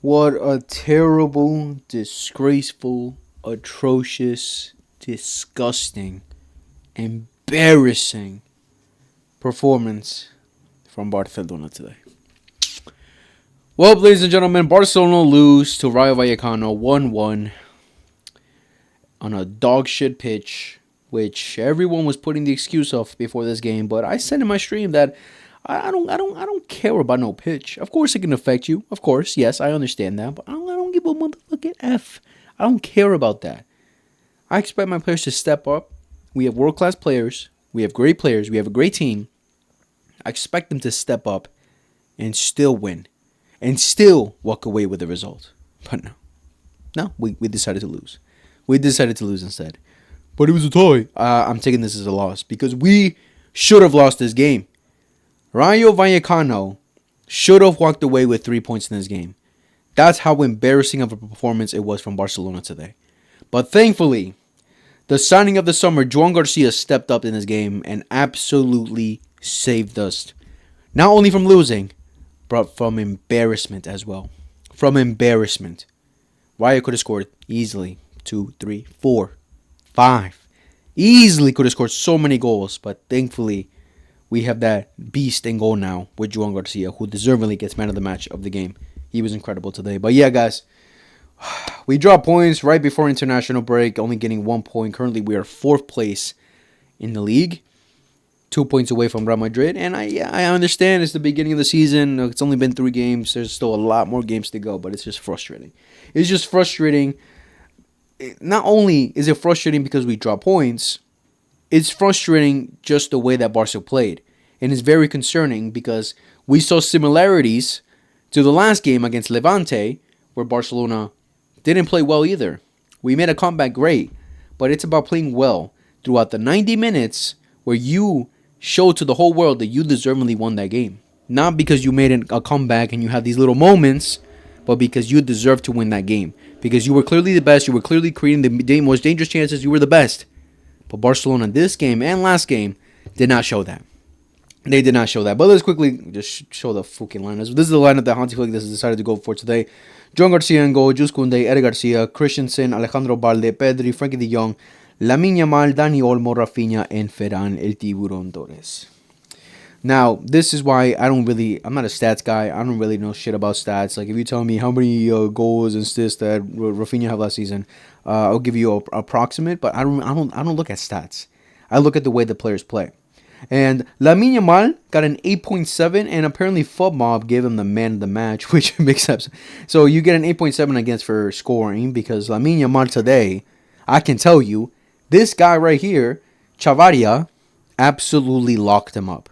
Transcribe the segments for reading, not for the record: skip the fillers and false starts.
What a terrible, disgraceful, atrocious, disgusting, embarrassing performance from Barcelona today. Well, ladies and gentlemen, Barcelona lose to Rayo Vallecano 1-1 on a dog shit pitch, which everyone was putting the excuse of before this game. But I said in my stream that I don't care about no pitch. Of course, it can affect you. Of course, yes, I understand that. But I don't give a motherfucking f. I don't care about that. I expect my players to step up. We have world class players. We have great players. We have a great team. I expect them to step up and still win, and still walk away with the result. But no, we decided to lose. We decided to lose instead. But it was a tie. I'm taking this as a loss because we should have lost this game. Rayo Vallecano should have walked away with 3 points in this game. That's how embarrassing of a performance it was from Barcelona today. But thankfully, the signing of the summer, Joan Garcia, stepped up in this game and absolutely saved us. Not only from losing, but from embarrassment as well. From embarrassment. Rayo could have scored easily 2, 3, 4, 5. Easily could have scored so many goals, but thankfully, we have that beast in goal now with Joan Garcia, who deservedly gets man of the match of the game. He was incredible today. But yeah, guys, we dropped points right before international break, only getting 1 point. Currently, we are 4th place in the league, 2 points away from Real Madrid. And I understand it's the beginning of the season. It's only been 3 games. There's still a lot more games to go, but it's just frustrating. It's just frustrating. Not only is it frustrating because we drop points, it's frustrating just the way that Barca played. And it's very concerning because we saw similarities to the last game against Levante, where Barcelona didn't play well either. We made a comeback great, but it's about playing well throughout the 90 minutes where you showed to the whole world that you deservedly won that game. Not because you made a comeback and you had these little moments, but because you deserved to win that game. Because you were clearly the best, you were clearly creating the most dangerous chances, you were the best. But Barcelona this game and last game did not show that. They did not show that. But let's quickly just show the fucking lineup. This is the lineup that Hansi Flick has decided to go for today. Joan Garcia in goal, Jules Koundé, Eder Garcia, Christensen, Alejandro Balde, Pedri, Frankie de Jong, Lamine Yamal, Dani Olmo, Rafinha, and Ferran El Tiburon Torres. Now, this is why I'm not a stats guy. I don't really know shit about stats. Like, if you tell me how many goals and assists that Rafinha had last season, I'll give you an approximate, but I don't look at stats. I look at the way the players play. And Lamine Yamal got an 8.7, and apparently FUBMOB gave him the man of the match, which makes sense. So you get an 8.7 against for scoring, because Lamine Yamal today, I can tell you, this guy right here, Chavaria, absolutely locked him up.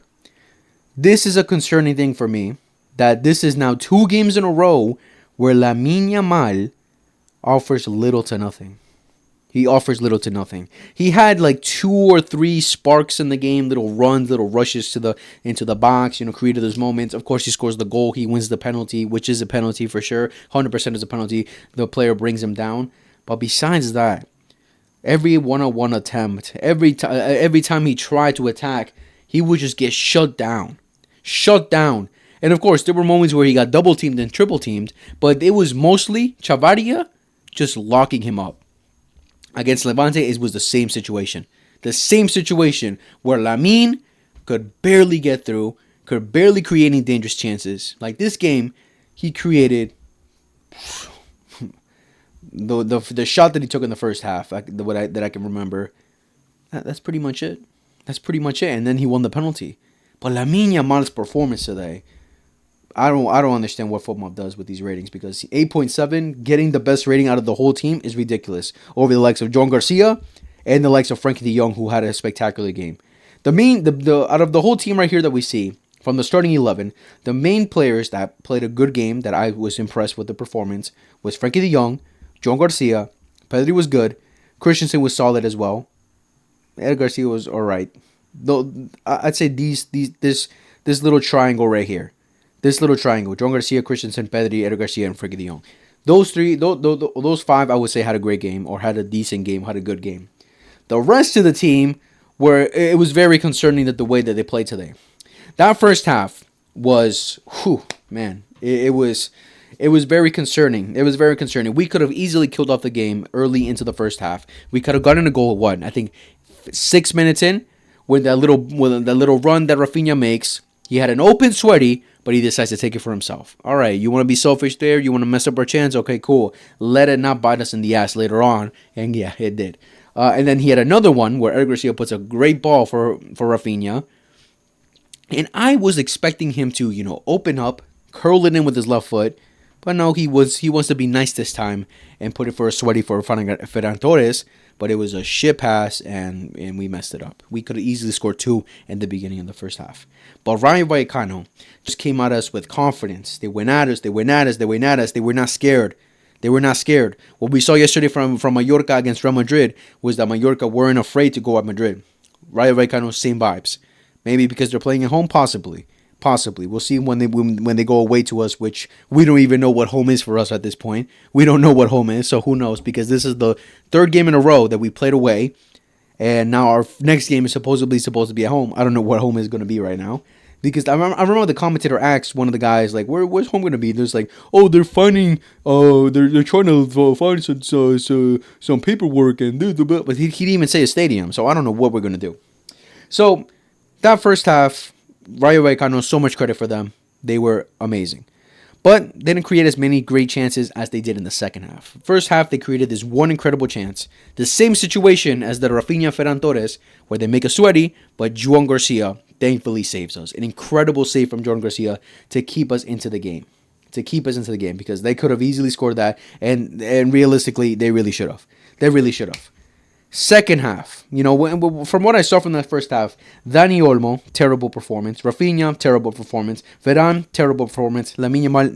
This is a concerning thing for me, that this is now 2 games in a row where Lamine Yamal offers little to nothing. He offers little to nothing. He had like 2 or 3 sparks in the game, little runs, little rushes into the box, created those moments. Of course, he scores the goal. He wins the penalty, which is a penalty for sure. 100% is a penalty. The player brings him down. But besides that, every one-on-one attempt, every time he tried to attack, he would just get shut down. Shut down. And of course, there were moments where he got double teamed and triple teamed, but it was mostly Chavaria just locking him up. Against Levante, it was the same situation. The same situation where Lamine could barely get through, could barely create any dangerous chances. Like this game, he created the shot that he took in the first half, that I can remember. That's pretty much it. That's pretty much it. And then he won the penalty. But Lamine Yamal's performance today, I don't understand what FUBMOB does with these ratings, because 8.7, getting the best rating out of the whole team, is ridiculous. Over the likes of Joan Garcia and the likes of Frankie de Jong, who had a spectacular game. The out of the whole team right here that we see, from the starting 11, the main players that played a good game that I was impressed with the performance was Frankie de Jong, Joan Garcia, Pedri was good, Christensen was solid as well, Eder Garcia was alright. Though I'd say this little triangle right here. This little triangle, Joan Garcia, Christensen, Pedri, Eder Garcia, and Frankie de Jong. Those 5, I would say, had a great game, or had a decent game, had a good game. The rest of the team, it was very concerning that the way that they played today. That first half was, whew, man, it was very concerning. It was very concerning. We could have easily killed off the game early into the first half. We could have gotten a goal. What, I think 6 minutes in, with that little run that Rafinha makes. He had an open sweaty, but he decides to take it for himself. All right, you want to be selfish there? You want to mess up our chance? Okay, cool. Let it not bite us in the ass later on. And yeah, it did. And then he had another one where Garcia puts a great ball for Rafinha. And I was expecting him to, open up, curl it in with his left foot. But no, he wants to be nice this time and put it for a sweaty for Ferran Torres. But it was a shit pass, and we messed it up. We could have easily scored 2 in the beginning of the first half. But Rayo Vallecano just came at us with confidence. They went at us. They went at us. They went at us. They were not scared. They were not scared. What we saw yesterday from Mallorca against Real Madrid was that Mallorca weren't afraid to go at Madrid. Rayo Vallecano, same vibes. Maybe because they're playing at home, possibly. Possibly. We'll see when they go away to us, which we don't even know what home is for us at this point. We don't know what home is, so who knows? Because this is the third game in a row that we played away, and now our next game is supposed to be at home. I don't know what home is going to be right now. Because I remember the commentator asked one of the guys, like, where's home going to be? There's like, oh, they're finding, they're trying to find some paperwork and but he didn't even say a stadium, so I don't know what we're going to do. So that first half, Rayo Vallecano, so much credit for them. They were amazing. But they didn't create as many great chances as they did in the second half. First half, they created this one incredible chance. The same situation as the Rafinha Ferran Torres, where they make a sweaty, but Joan Garcia thankfully saves us. An incredible save from Joan Garcia to keep us into the game. Because they could have easily scored that, and realistically, they really should have. Second half, from what I saw from that first half, Dani Olmo, terrible performance. Rafinha, terrible performance. Ferran, terrible performance. Lamine Yamal,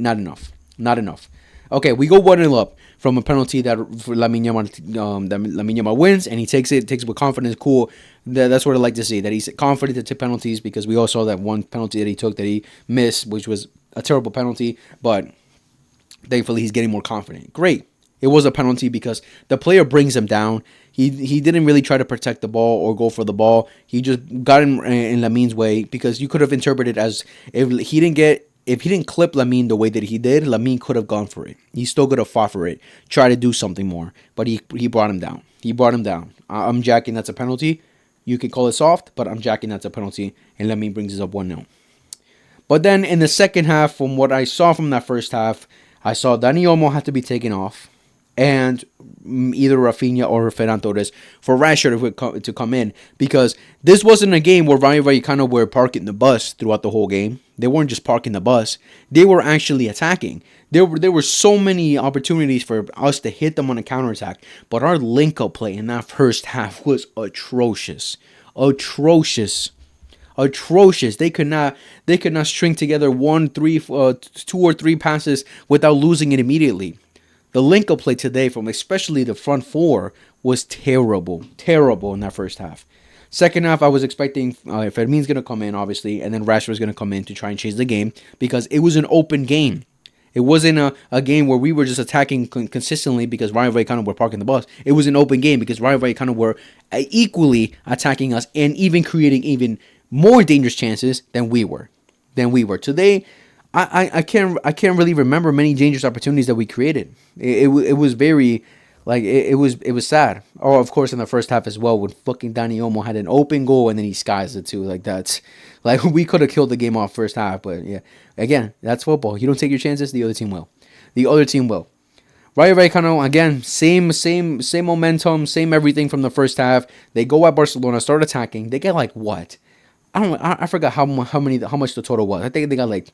not enough. Okay, we go 1-0 up from a penalty that Lamine Yamal wins, and he takes it with confidence. Cool. That's what I like to see, that he's confident to take penalties, because we all saw that one penalty that he took that he missed, which was a terrible penalty, but thankfully he's getting more confident. Great. It was a penalty because the player brings him down. He didn't really try to protect the ball or go for the ball. He just got in Lamine's way, because you could have interpreted as if he didn't clip Lamine the way that he did, Lamine could have gone for it. He still could have fought for it, try to do something more, but he brought him down. I'm jacking that's a penalty. You could call it soft, but I'm jacking that's a penalty, and Lamine brings us up 1-0. But then in the second half, from what I saw from that first half, I saw Dani Olmo had to be taken off, and either Rafinha or Ferran Torres for Rashford to come in, because this wasn't a game where Rayo Vallecano were parking the bus throughout the whole game. They weren't just parking the bus. They were actually attacking. There were so many opportunities for us to hit them on a counterattack, but our link-up play in that first half was atrocious. They could not string together 2 or 3 passes without losing it immediately. The link-up play today, from especially the front four, was terrible in that first half. Second half, I was expecting Fermin's going to come in, obviously, and then Rashford's going to come in to try and change the game, because it was an open game. It wasn't a game where we were just attacking consistently because Rayo Vallecano were parking the bus. It was an open game because Rayo Vallecano were equally attacking us and even creating even more dangerous chances than we were. Today, I can't really remember many dangerous opportunities that we created. It was very, like, it was sad. Oh, of course, in the first half as well, when fucking Dani Olmo had an open goal and then he skies it too. Like, that's, like, we could have killed the game off first half, but yeah, again, that's football. You don't take your chances, the other team will. Rayo Vallecano, again, same momentum, same everything from the first half. They go at Barcelona, start attacking. They get like what? I forgot how much the total was. I think they got like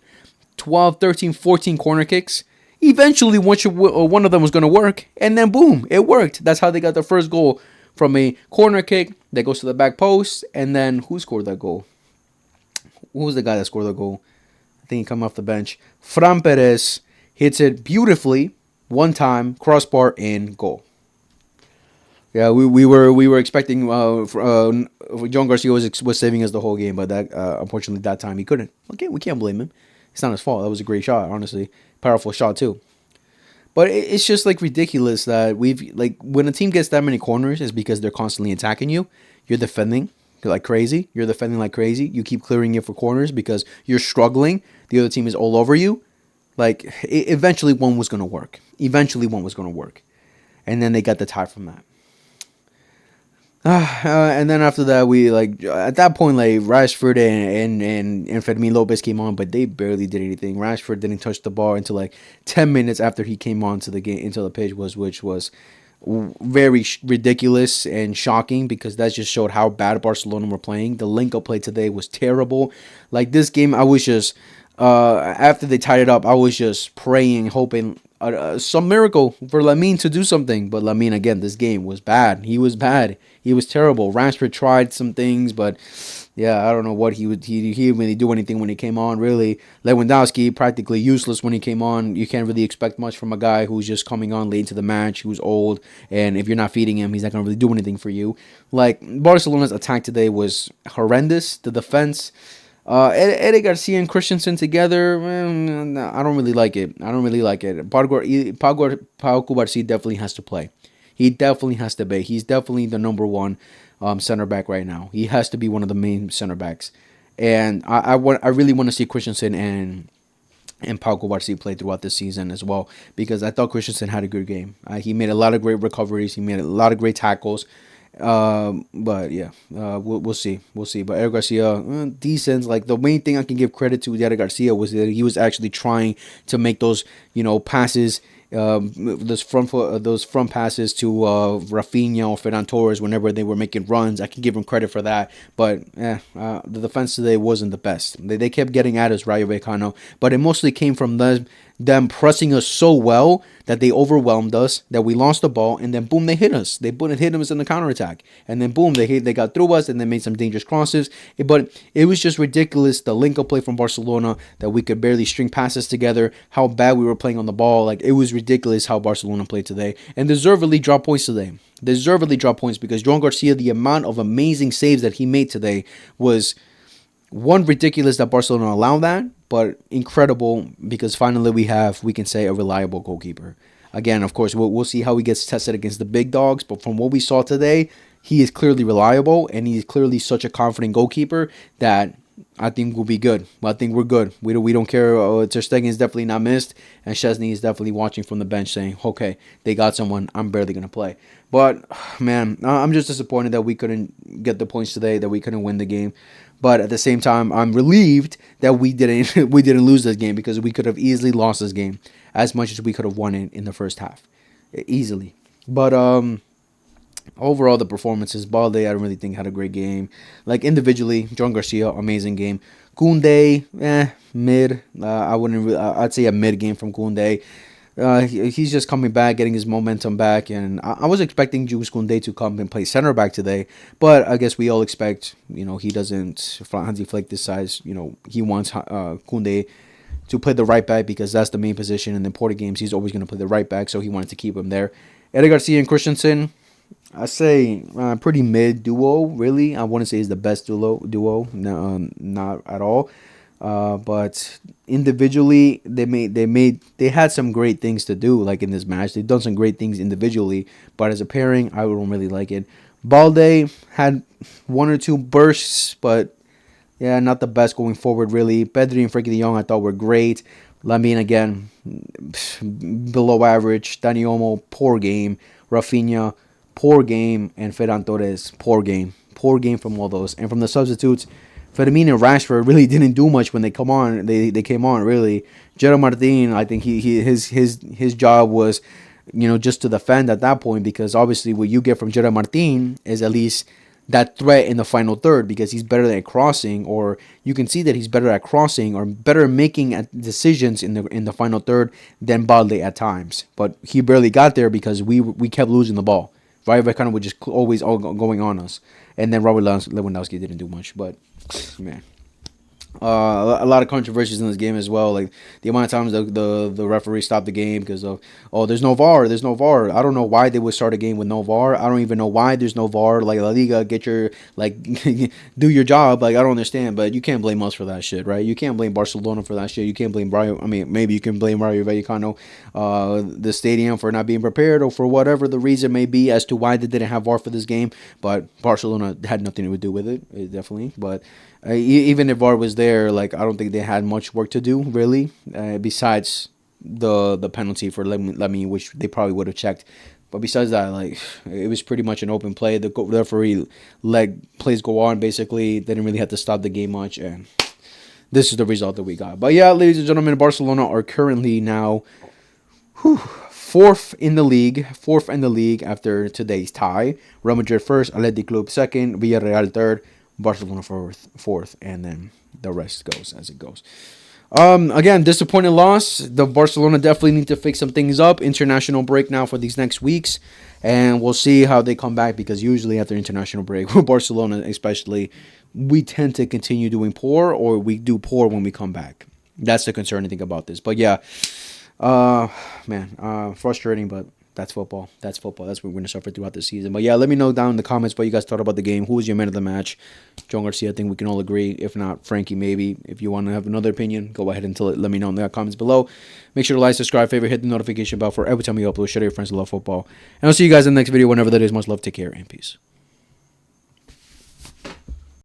12, 13, 14 corner kicks. Eventually, one of them was going to work, and then boom, it worked. That's how they got their first goal, from a corner kick that goes to the back post. And then who scored that goal? Who was the guy that scored the goal? I think he came off the bench. Fran Perez hits it beautifully, one time, crossbar, in goal. Yeah, we were expecting Joan Garcia was saving us the whole game, but that unfortunately that time he couldn't. Okay, we can't blame him. It's not his fault. That was a great shot, honestly. Powerful shot, too. But it's just, like, ridiculous that when a team gets that many corners, it's because they're constantly attacking you. You're defending like crazy. You keep clearing it for corners because you're struggling. the other team is all over you, like eventually one was gonna work. Eventually one was gonna work, and then they got the tie from that. And then after that, we like at that point like Rashford and Fermin Lopez came on, but they barely did anything. Rashford didn't touch the ball until like 10 minutes after he came onto the game into the pitch which was very ridiculous and shocking because that just showed how bad Barcelona were playing. The link up play today was terrible. Like this game, I was just after they tied it up, I was just praying, hoping some miracle for Lamine to do something. But Lamine again, this game was bad. He was bad. He was terrible. Rashford tried some things, but yeah, I don't know what he would. He didn't really do anything when he came on. Really, Lewandowski practically useless when he came on. You can't really expect much from a guy who's just coming on late into the match, who's old, and if you're not feeding him, he's not gonna really do anything for you. Like Barcelona's attack today was horrendous. The defense. Eddie Garcia and Christensen together, I don't really like it. I don't really like it. Pau Cubarsí definitely has to play. He definitely has to be. He's definitely the number one center back right now. He has to be one of the main center backs. And I really want to see Christensen and Pau Cubarsí play throughout this season as well because I thought Christensen had a good game. He made a lot of great recoveries. He made a lot of great tackles. But yeah, we'll see. We'll see. But Eric Garcia, decent. Like the main thing I can give credit to Eric Garcia was that he was actually trying to make those, passes, those front passes to Rafinha or Ferran Torres whenever they were making runs. I can give him credit for that. But the defense today wasn't the best. They kept getting at us, Rayo Vallecano, but it mostly came from them pressing us so well that they overwhelmed us, that we lost the ball, and then boom, they hit us. They hit us in the counterattack. And then boom, they got through us and they made some dangerous crosses. But it was just ridiculous, the link-up play from Barcelona, that we could barely string passes together, how bad we were playing on the ball. Like, it was ridiculous how Barcelona played today. And deservedly dropped points today. Deservedly dropped points because Joan Garcia, the amount of amazing saves that he made today was... one, ridiculous that Barcelona allowed that, but incredible because finally we can say a reliable goalkeeper. Again, of course, we'll see how he gets tested against the big dogs, but from what we saw today, he is clearly reliable and he's clearly such a confident goalkeeper that I think we'll be good. I think we're good. We don't care. Ter Stegen is definitely not missed, and Szczesny is definitely watching from the bench saying, okay, they got someone. I'm barely going to play. But, man, I'm just disappointed that we couldn't get the points today, that we couldn't win the game. But at the same time, I'm relieved that we didn't lose this game because we could have easily lost this game as much as we could have won it in the first half. Easily. But overall, the performances, Balde, I don't really think had a great game. Like individually, Joan Garcia, amazing game. Koundé, mid. I'd say a mid game from Koundé. He's just coming back, getting his momentum back, and I was expecting Jules Koundé to come and play center back today, but I guess we all expect, he doesn't. Hansi Flick decides, he wants Koundé to play the right back because that's the main position in the important games. He's always going to play the right back, so he wanted to keep him there. Eddie Garcia and Christensen, I say pretty mid duo. Really, I wouldn't say it's the best duo. No, not at all. But individually, they had some great things to do. Like in this match, they've done some great things individually. But as a pairing, I don't really like it. Balde had one or two bursts, but yeah, not the best going forward. Really, Pedri and Frankie De Jong I thought were great. Lamine again, below average. Dani Olmo, poor game. Rafinha, poor game, and Ferran Torres, poor game. Poor game from all those. And from the substitutes, Fermin and Rashford really didn't do much when they come on. They came on really. Gerard Martin, I think his job was, just to defend at that point because obviously what you get from Gerard Martin is at least that threat in the final third because he's better at crossing, or you can see that he's better at crossing or better making decisions in the final third than Balde at times. But he barely got there because we kept losing the ball. Rayo Vallecano was just always all going on us. And then Robert Lewandowski didn't do much. But, man. A lot of controversies in this game as well. Like the amount of times the referee stopped the game because of, there's no VAR. There's no VAR. I don't know why they would start a game with no VAR. I don't even know why there's no VAR. Like La Liga, get your do your job. Like I don't understand, but you can't blame us for that shit, right? You can't blame Barcelona for that shit. You can't blame Rayo. I mean, maybe you can blame Rayo Vallecano, the stadium for not being prepared or for whatever the reason may be as to why they didn't have VAR for this game. But Barcelona had nothing to do with it, definitely. But Even if VAR was there, like I don't think they had much work to do really. Besides the penalty for Lemmy, which they probably would have checked. But besides that, like it was pretty much an open play. The referee let plays go on. Basically, they didn't really have to stop the game much, and this is the result that we got. But yeah, ladies and gentlemen, Barcelona are currently now fourth in the league. Fourth in the league after today's tie. Real Madrid first, Athletic Club second, Villarreal third, Barcelona fourth, and then the rest goes as it goes. Again, disappointing loss. The Barcelona definitely need to fix some things up. International break now for these next weeks, and we'll see how they come back because usually after international break, Barcelona especially, we tend to continue doing poor or we do poor when we come back. That's the concerning thing about this. But yeah, frustrating, but that's football. That's football. That's what we're going to suffer throughout the season. But yeah, let me know down in the comments what you guys thought about the game. Who was your man of the match? Joan Garcia, I think we can all agree. If not, Frankie, maybe. If you want to have another opinion, go ahead and let me know in the comments below. Make sure to like, subscribe, favorite, hit the notification bell for every time we upload. Share to your friends who love football. And I'll see you guys in the next video whenever that is. Much love, take care, and peace.